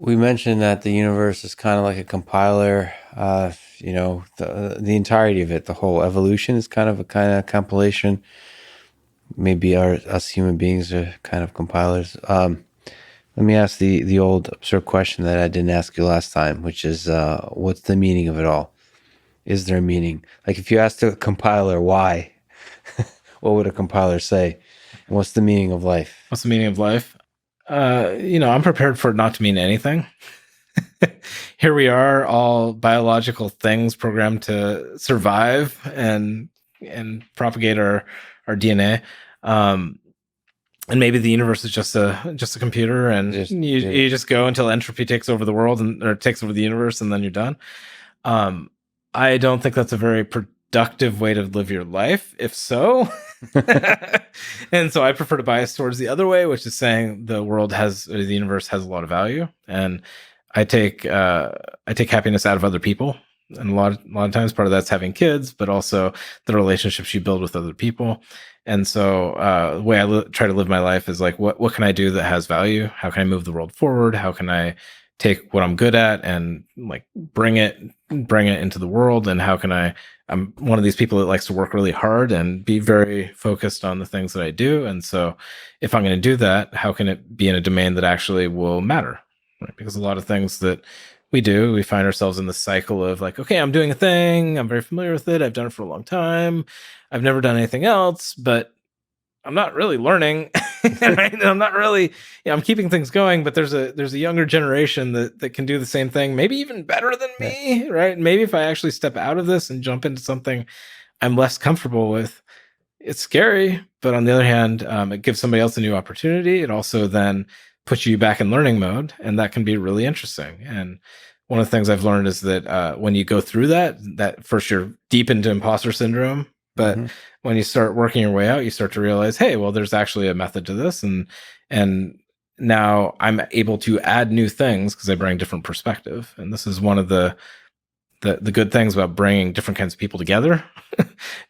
We mentioned that the universe is kind of like a compiler. The entirety of it, the whole evolution is kind of compilation. Maybe us human beings are kind of compilers. Let me ask the old absurd question that I didn't ask you last time, which is, what's the meaning of it all? Is there a meaning? Like if you asked a compiler why, what would a compiler say? And what's the meaning of life? What's the meaning of life? I'm prepared for it not to mean anything. Here we are, all biological things programmed to survive and propagate our DNA. And maybe the universe is just a computer, and you just go until entropy takes over the world or takes over the universe, and then you're done. I don't think that's a very productive way to live your life. If so, and so I prefer to bias towards the other way, which is saying the universe has a lot of value, and I take happiness out of other people, and a lot of times part of that's having kids, but also the relationships you build with other people. And so the way I try to live my life is like, what can I do that has value? How can I move the world forward? How can I take what I'm good at and like bring it into the world? And how can I'm one of these people that likes to work really hard and be very focused on the things that I do. And so if I'm going to do that, how can it be in a domain that actually will matter? Right? Because a lot of things that we find ourselves in the cycle of like, okay, I'm doing a thing, I'm very familiar with it, I've done it for a long time, I've never done anything else, but I'm not really learning. Right? I'm not really, I'm keeping things going, but there's a younger generation that can do the same thing, maybe even better than me, right? Maybe if I actually step out of this and jump into something I'm less comfortable with, it's scary, but on the other hand, it gives somebody else a new opportunity. It also then puts you back in learning mode, and that can be really interesting. And one of the things I've learned is that when you go through that first you're deep into imposter syndrome, but when you start working your way out, you start to realize, hey, well, there's actually a method to this, and now I'm able to add new things because I bring different perspective. And this is one of the good things about bringing different kinds of people together.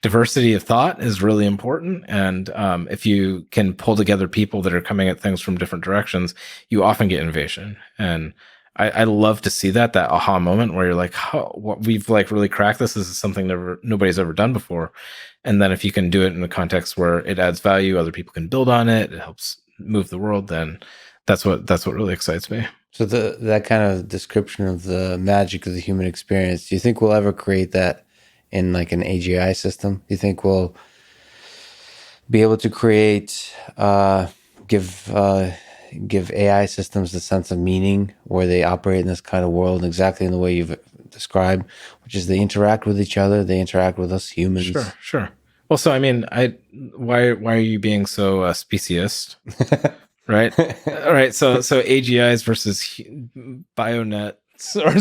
Diversity of thought is really important, and if you can pull together people that are coming at things from different directions, you often get innovation. And I love to see that aha moment where you're like, oh, what we've like really cracked this. This is something nobody's ever done before. And then if you can do it in a context where it adds value, other people can build on it, it helps move the world, then that's what really excites me. So that kind of description of the magic of the human experience, do you think we'll ever create that in like an AGI system? Do you think we'll be able to create, give AI systems the sense of meaning where they operate in this kind of world exactly in the way you've described, which is they interact with each other, they interact with us humans? Sure. Well, so I mean, why are you being so speciest? Right. All right. So AGIs versus bionets or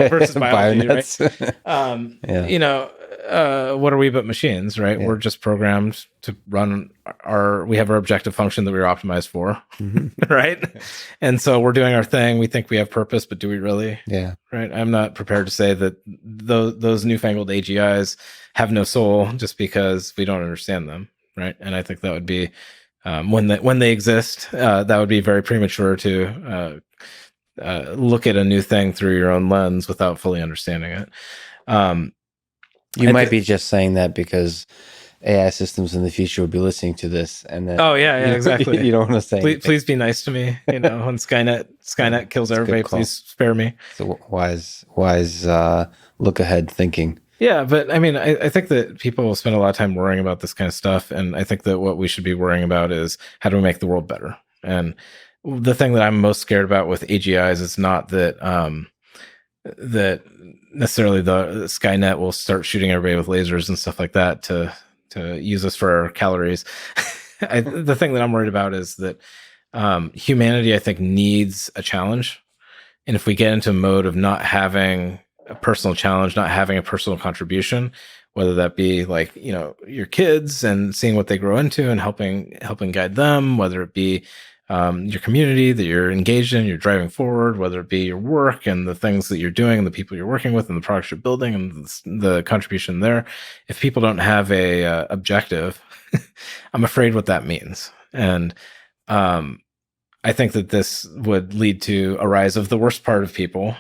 versus biology, right? What are we but machines, right? Yeah. We're just programmed to run we have our objective function that we were optimized for, right? And so we're doing our thing. We think we have purpose, but do we really? Yeah. Right. I'm not prepared to say that those newfangled AGIs have no soul just because we don't understand them, right? And I think that would be when they exist, that would be very premature to look at a new thing through your own lens without fully understanding it. You might be just saying that because AI systems in the future will be listening to this, and then exactly. You don't want to say. Please be nice to me. When Skynet kills everybody, please spare me. So wise look ahead thinking. Yeah, but I mean, I think that people spend a lot of time worrying about this kind of stuff, and I think that what we should be worrying about is how do we make the world better. And the thing that I'm most scared about with AGIs is not that that necessarily the Skynet will start shooting everybody with lasers and stuff like that to use us for our calories. The thing that I'm worried about is that humanity, I think, needs a challenge, and if we get into a mode of not having a personal challenge, not having a personal contribution, whether that be like, your kids and seeing what they grow into and helping guide them, whether it be your community that you're engaged in, you're driving forward, whether it be your work and the things that you're doing and the people you're working with and the products you're building and the contribution there. If people don't have a objective, I'm afraid what that means. And I think that this would lead to a rise of the worst part of people,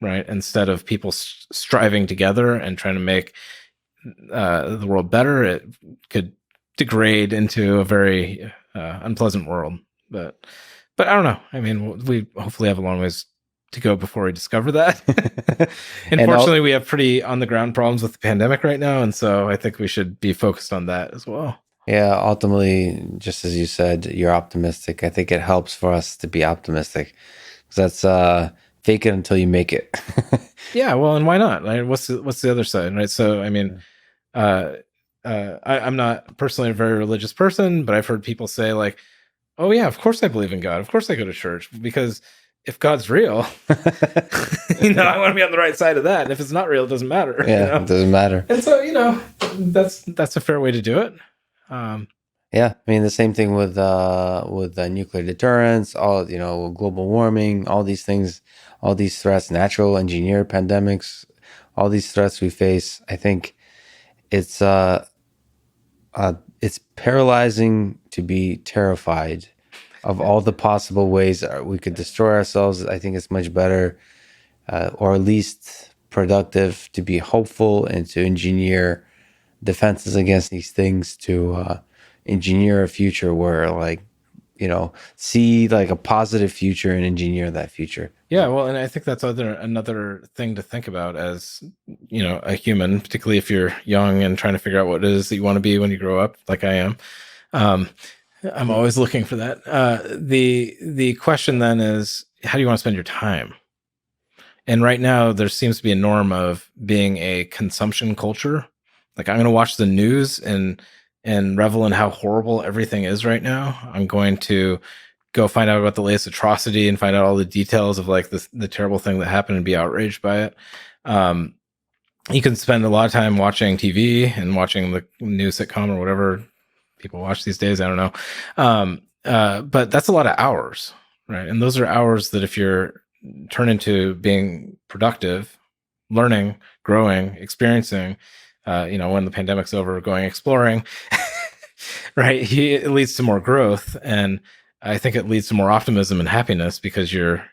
right? Instead of people striving together and trying to make the world better, it could degrade into a very unpleasant world. But I don't know. I mean, we hopefully have a long ways to go before we discover that. And Unfortunately, we have pretty on the ground problems with the pandemic right now, and so I think we should be focused on that as well. yeah, ultimately, just as you said, you're optimistic. I think it helps for us to be optimistic, because that's fake it until you make it. Yeah, well, and why not? Right? What's the other side, right? So, I mean, I'm not personally a very religious person, but I've heard people say like, "Oh yeah, of course I believe in God. Of course I go to church because if God's real, I want to be on the right side of that. And if it's not real, it doesn't matter." Yeah, it doesn't matter. And so, that's a fair way to do it. Yeah, I mean the same thing with nuclear deterrence, all global warming, all these things, all these threats, natural engineered pandemics, all these threats we face. I think it's it's paralyzing to be terrified of all the possible ways we could destroy ourselves. I think it's much better, or at least productive, to be hopeful and to engineer defenses against these things, to engineer a future where, like, see like a positive future and engineer that future. Yeah, well, and I think that's another thing to think about as, a human, particularly if you're young and trying to figure out what it is that you want to be when you grow up, like I am. I'm always looking for that. The question then is, how do you want to spend your time? And right now, there seems to be a norm of being a consumption culture. Like, I'm going to watch the news and revel in how horrible everything is right now. I'm going to go find out about the latest atrocity and find out all the details of like the terrible thing that happened and be outraged by it. You can spend a lot of time watching TV and watching the new sitcom or whatever people watch these days. I don't know. But that's a lot of hours, right? And those are hours that if you're turn into being productive, learning, growing, experiencing, when the pandemic's over, going exploring, right? It leads to more growth. And I think it leads to more optimism and happiness because you're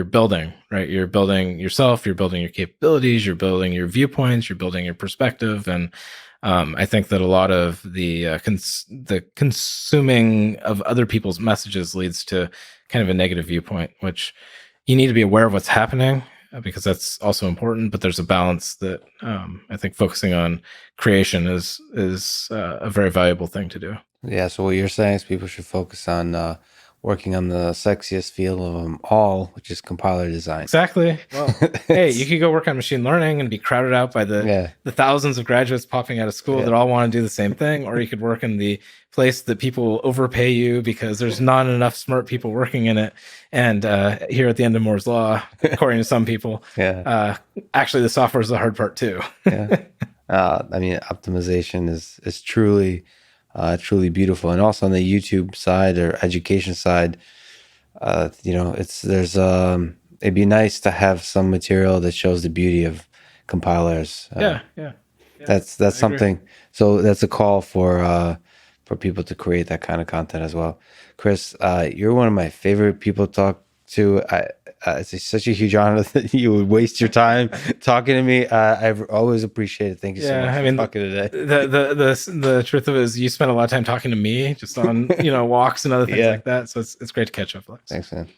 building, right? You're building yourself, you're building your capabilities, you're building your viewpoints, you're building your perspective. And I think that a lot of the consuming of other people's messages leads to kind of a negative viewpoint, which you need to be aware of what's happening because that's also important. But there's a balance that I think focusing on creation is a very valuable thing to do. Yeah, so what you're saying is people should focus on working on the sexiest field of them all, which is compiler design. Exactly. Well, hey, you could go work on machine learning and be crowded out by the thousands of graduates popping out of school that all want to do the same thing. Or you could work in the place that people overpay you because there's not enough smart people working in it. And here at the end of Moore's Law, according to some people, actually the software is the hard part too. I mean, optimization is truly beautiful. And also on the YouTube side or education side, it'd be nice to have some material that shows the beauty of compilers. That's something. So that's a call for people to create that kind of content as well. Chris, you're one of my favorite people to talk to. It's such a huge honor that you would waste your time talking to me. I've always appreciated it. Thank you so much for talking today. The truth of it is you spent a lot of time talking to me just on walks and other things like that. So it's great to catch up, Lex. Thanks, man.